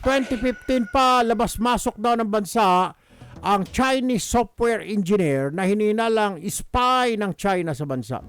2015 pa, labas-masok daw ng bansa ang Chinese software engineer na hininalang spy ng China sa bansa.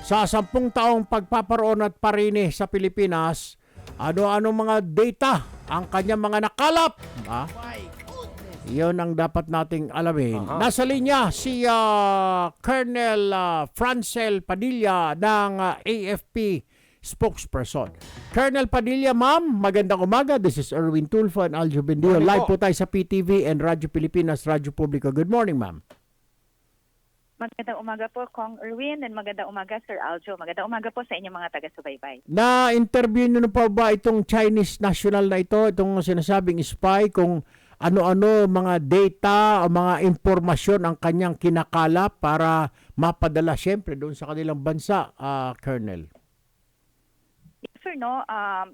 Sa 10 taong pagpaparoon at parine sa Pilipinas, ano-ano mga data ang kanyang mga nakalap. Iyon ang dapat nating alamin. Nasa linya si Colonel Francel Padilla ng AFP spokesperson. Colonel Padilla, ma'am, magandang umaga. This is Erwin Tulfo and Aljo Bendio. Live po tayo sa PTV and Radyo Pilipinas, Radyo Publico. Good morning, ma'am. Magandang umaga po, Kong Erwin, and magandang umaga, Sir Aljo. Magandang umaga po sa inyong mga taga-subaybay. Na-interview nyo na pa ba itong Chinese national na ito, itong sinasabing spy, kung ano-ano mga data o mga impormasyon ang kanyang kinakalap para mapadala siyempre doon sa kanilang bansa, Colonel? Yes, sir, no?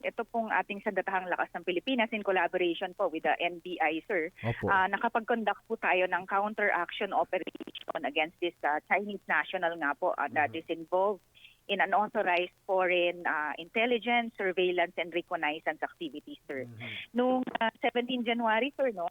Ito pong ating Sandatahang Lakas ng Pilipinas in collaboration po with the NBI, sir. Nakapag-conduct po tayo ng counter-action operation against this Chinese national nga po that is involved in unauthorized foreign intelligence, surveillance, and reconnaissance activities, sir. Noong 17 January, sir, no,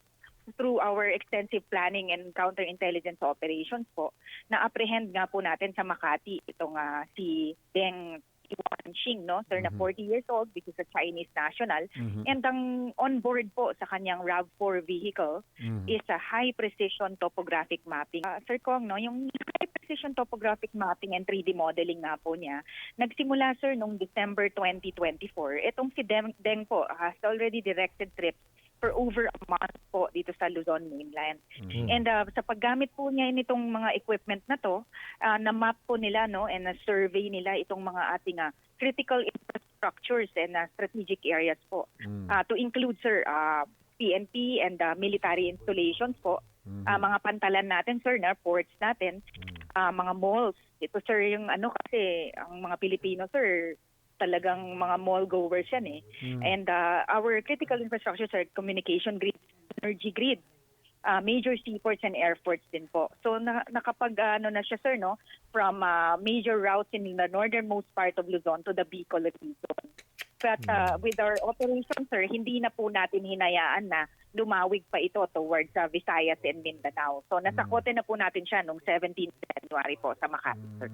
through our extensive planning and counterintelligence operations po, na-apprehend nga po natin sa Makati itong si Deng Yuanxing, no, sir, na 40 years old, this is a Chinese national, and ang on-board po sa kanyang RAV4 vehicle is a high-precision topographic mapping. Sir Kong, no, yung high-precision topographic mapping and 3D modeling nga po niya, nagsimula, sir, noong December 2024. Itong si Deng po has already directed trips for over a month po dito sa Luzon mainland. And sa paggamit po niya nitong mga equipment na to, na-map po nila, no, and na-survey nila itong mga ating critical infrastructures and strategic areas po. To include, sir, PNP and military installations po, mga pantalan natin, sir, na ports natin, mga malls. Ito, sir, yung kasi ang mga Pilipino, sir, talagang mga mall goers yan eh. And our critical infrastructure, sir, communication grid, energy grid, major seaports and airports din po. So nakapag na siya, sir, no, from major routes in the northernmost part of Luzon to the Bicol region. But with our operation, sir, hindi na po natin hinayaan na lumawig pa ito towards Visayas and Mindanao. So nasakote na po natin siya noong 17 January po sa Makati, sir.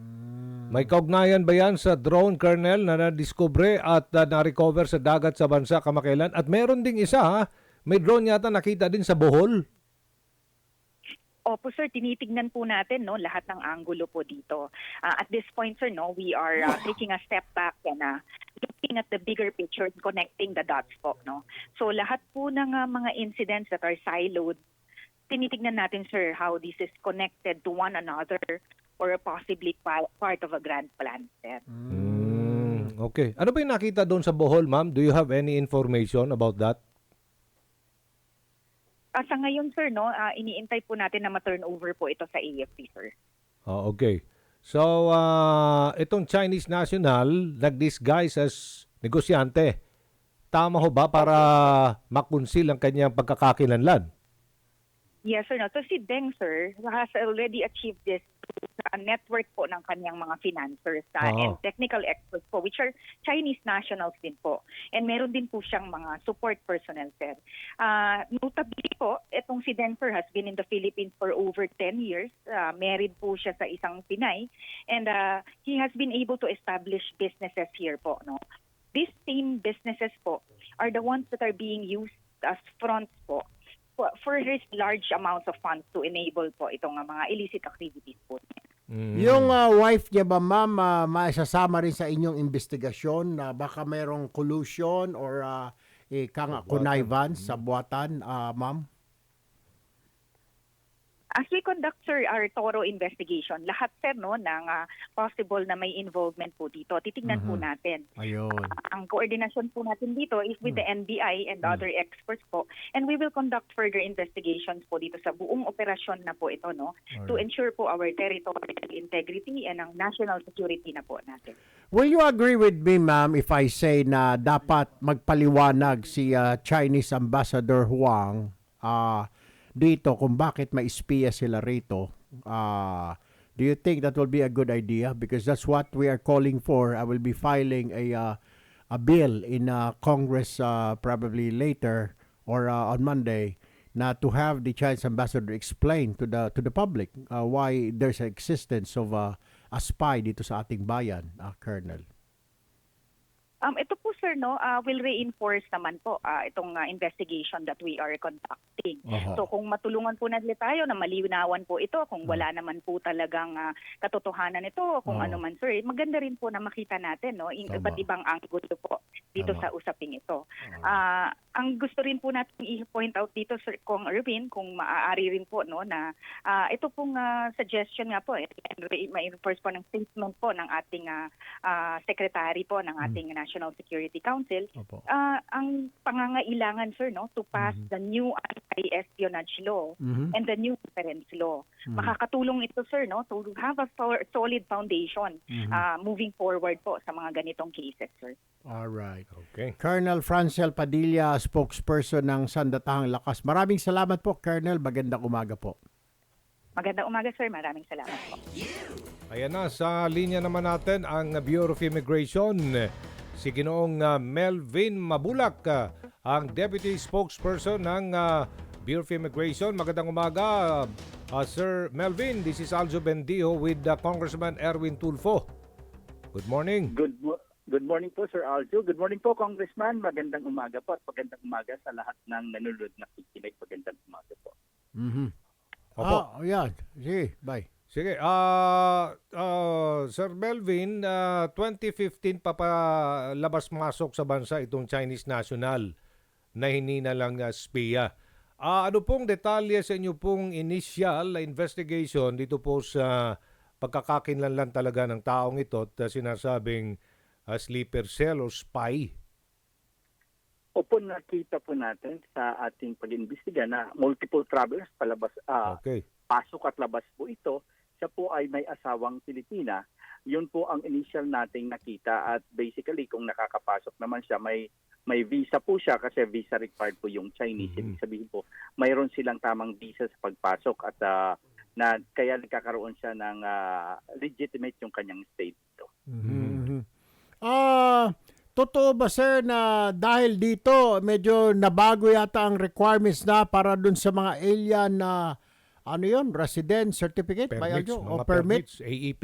May kaugnayan ba yan sa drone, Colonel, na nadiskubre at na-recover sa dagat sa bansa kamakailan? At meron ding isa, may drone yata nakita din sa Bohol. Opo, sir, tinitignan po natin, no, lahat ng anggulo po dito. At this point, sir, no, we are taking a step back and looking at the bigger picture, connecting the dots po, no. So lahat po ng mga incidents that are siloed, tinitignan natin, sir, how this is connected to one another or possibly part of a grand plan, sir. Okay. Ano ba yung nakita doon sa Bohol, ma'am? Do you have any information about that? Sa ngayon, sir, no, iniintay po natin na ma-turn over po ito sa AFP, sir. Okay. So, itong Chinese national nag-disguise as negosyante. Tama ho ba para makunsil ang kanyang pagkakakilanlan? Yes, sir. No. So si Deng, sir, has already achieved this sa network po ng kanyang mga financiers and technical experts po, which are Chinese nationals din po. And meron din po siyang mga support personnel, sir. Notably po, itong si Deng, sir, has been in the Philippines for over 10 years. Married po siya sa isang Pinay. And he has been able to establish businesses here po, no? These same businesses po are the ones that are being used as fronts po for his large amounts of funds to enable po itong mga illicit activities po. Yung wife niya ba, ma'am, maisasama rin sa inyong investigasyon na baka mayroong collusion or connivance sa buwatan, ma'am? As we conduct, sir, our thorough investigation, lahat, sir, no, ng possible na may involvement po dito, titignan po natin. Ayun. Ang coordination po natin dito is with the NBI and other experts po. And we will conduct further investigations po dito sa buong operasyon na po ito, no, to ensure po our territorial integrity and ang national security na po natin. Will you agree with me, ma'am, if I say na dapat magpaliwanag si Chinese Ambassador Huang dito kung bakit may espiya sila rito? Do you think that will be a good idea? Because that's what we are calling for. I will be filing a bill in Congress probably later or on Monday na to have the Chinese ambassador explain to the public why there's an existence of a spy dito sa ating bayan, Colonel. Ito po sir will reinforce naman po itong investigation that we are conducting. Aha. So kung matulungan po natin tayo na malinawan po ito, kung wala naman po talagang katotohanan ito, kung ano man sir, maganda rin po na makita natin Tama. iba't ibang angulo po dito Tama. sa usaping ito. Ang gusto rin po natin i-point out dito sir kung Irvin, kung maaari rin po na ito pong suggestion nga po ma-enforce po ng statement po ng ating secretary po ng ating National Security Council. Opo. Ang pangangailangan sir to pass the new anti-espionage law and the new reference law. Makakatulong ito sir to have a solid foundation moving forward po sa mga ganitong cases sir. All right. Okay. Colonel Francel Padilla, spokesperson ng Sandatahang Lakas. Maraming salamat po, Colonel. Magandang umaga po. Magandang umaga sir. Maraming salamat po. Ayan na, sa linya naman natin ang Bureau of Immigration. Si Ginoong Melvin Mabulak, ang Deputy Spokesperson ng Bureau of Immigration. Magandang umaga, Sir Melvin. This is Aljo Bendijo with Congressman Erwin Tulfo. Good morning. Good morning po, Sir Aljo. Good morning po, Congressman. Magandang umaga po at magandang umaga sa lahat ng nanonood na kikinig. Magandang umaga po. Opo. Yan. Sige, bye. Sige, Sir Melvin, 2015 pa labas-masok sa bansa itong Chinese national na hinina lang spiya. Ano pong detalye sa inyo pong initial investigation dito po sa pagkakakinlanlan talaga ng taong ito at sinasabing sleeper cell o spy? Opo, nakita po natin sa ating pag-imbestiga na multiple travelers palabas, Okay. pasok at labas po ito. Siya po ay may asawang Pilipina. Yun po ang initial nating nakita at basically kung nakakapasok naman siya, may visa po siya kasi visa required po yung Chinese. Ibig sabihin po, mayroon silang tamang visa sa pagpasok at na kaya nagkakaroon siya ng legitimate yung kanyang stay dito. Totoo ba sir na dahil dito medyo nabago yata ang requirements na para dun sa mga alien na resident certificate ba Permits, yun? mga O permit? permits, AEP.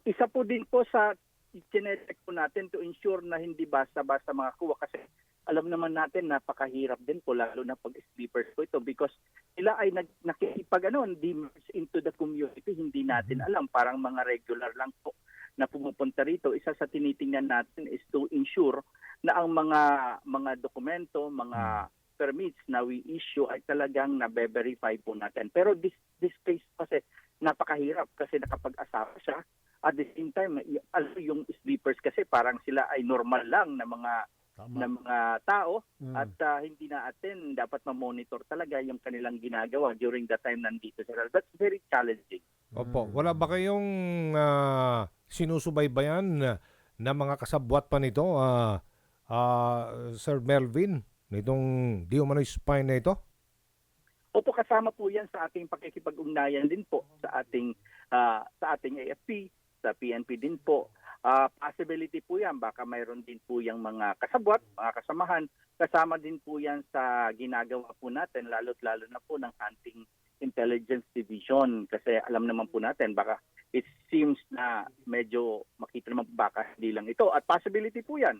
Isa po din po sa chinecheck po natin to ensure na hindi basta-basta makakuha kasi alam naman natin napakahirap din po lalo na pag sleepers po ito because sila ay demerge into the community, hindi natin alam, parang mga regular lang po na pumupunta rito. Isa sa tinitingnan natin is to ensure na ang mga dokumento, mga permits na we issue ay talagang nabe-verify po natin. Pero this case kasi napakahirap kasi nakapag-asawa siya. At the same time, yung sleepers kasi parang sila ay normal lang na mga tao at hindi natin dapat ma-monitor talaga yung kanilang ginagawa during the time nandito sila. That's very challenging. Opo. Wala ba kayong sinusubaybayan na mga kasabwat pa nito, Sir Melvin, nitong di umano'y spy na ito? Opo, kasama po yan sa ating pakikipag-ugnayan din po sa ating AFP, sa PNP din po. Possibility po yan, baka mayroon din po yung mga kasabwat, mga kasamahan. Kasama din po yan sa ginagawa po natin, lalo na po ng Hunting Intelligence Division. Kasi alam naman po natin, baka it seems na medyo makita naman baka hindi lang ito. At possibility po yan,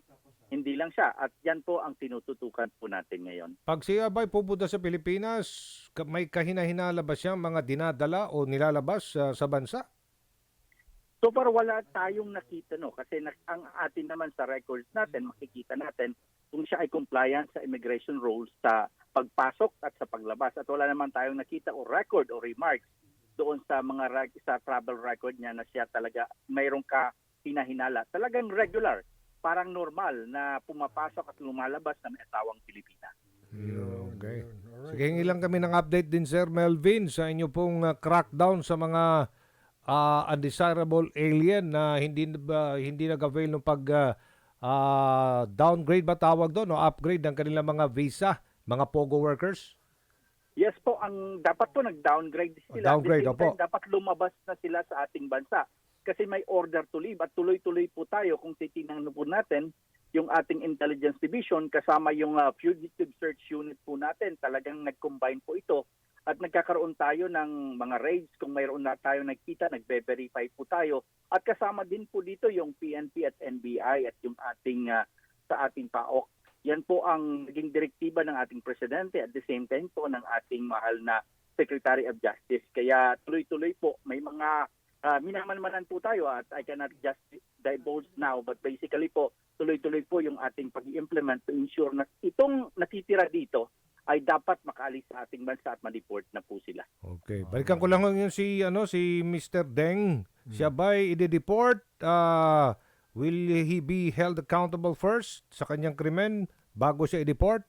hindi lang siya. At yan po ang tinututukan po natin ngayon. Pag siya ba'y pupunta sa Pilipinas, may kahina-hinala ba siyang mga dinadala o nilalabas sa bansa? So far wala tayong nakita kasi ang atin naman sa records natin, makikita natin kung siya ay compliant sa immigration rules sa pagpasok at sa paglabas. At wala naman tayong nakita o record o remarks doon sa sa travel record niya na siya talaga mayroong hinahinala. Talagang regular, parang normal na pumapasok at lumalabas na may asawang Pilipina. Okay. Sige, hingi lang kami ng update din, Sir Melvin, sa inyo pong crackdown sa mga undesirable alien na hindi nag-avail ng downgrade ba tawag doon o upgrade ng kanilang mga visa, mga POGO workers? Yes po, ang dapat po nag-downgrade sila. Downgrade, At the same opo. time, dapat lumabas na sila sa ating bansa. kasi may order to leave at tuloy-tuloy po tayo kung titingnan po natin yung ating intelligence division kasama yung fugitive search unit po natin. Talagang nag-combine po ito at nagkakaroon tayo ng mga raids kung mayroon na tayo nakita, nagbe-verify po tayo. At kasama din po dito yung PNP at NBI at yung ating sa ating PAOK. Yan po ang naging direktiba ng ating presidente at the same time po ng ating mahal na Secretary of Justice. Kaya tuloy-tuloy po may mga minamanmanan po tayo at I cannot just divulge now but basically po tuloy-tuloy po yung ating pag-implement to ensure na itong natitira dito ay dapat makaalis sa ating bansa at ma-deport na po sila. Okay. Balikan ko lang yung si Mr. Deng. Siya ba'y i-deport? Will he be held accountable first sa kanyang krimen bago siya i-deport?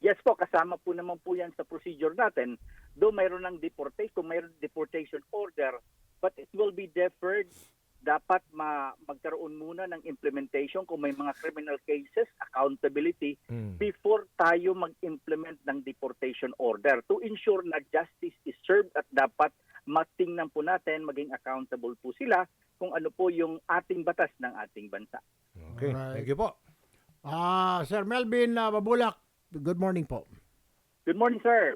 Yes po, kasama po naman po yan sa procedure natin. Though mayroon ng deportation, mayroon deportation order, but it will be deferred. Dapat magkaroon muna ng implementation kung may mga criminal cases, accountability, before tayo mag-implement ng deportation order to ensure na justice is served at dapat matingnan po natin, maging accountable po sila kung ano po yung ating batas ng ating bansa. Okay. Alright. Thank you po. Sir Melvin Babulak, good morning po. Good morning, sir.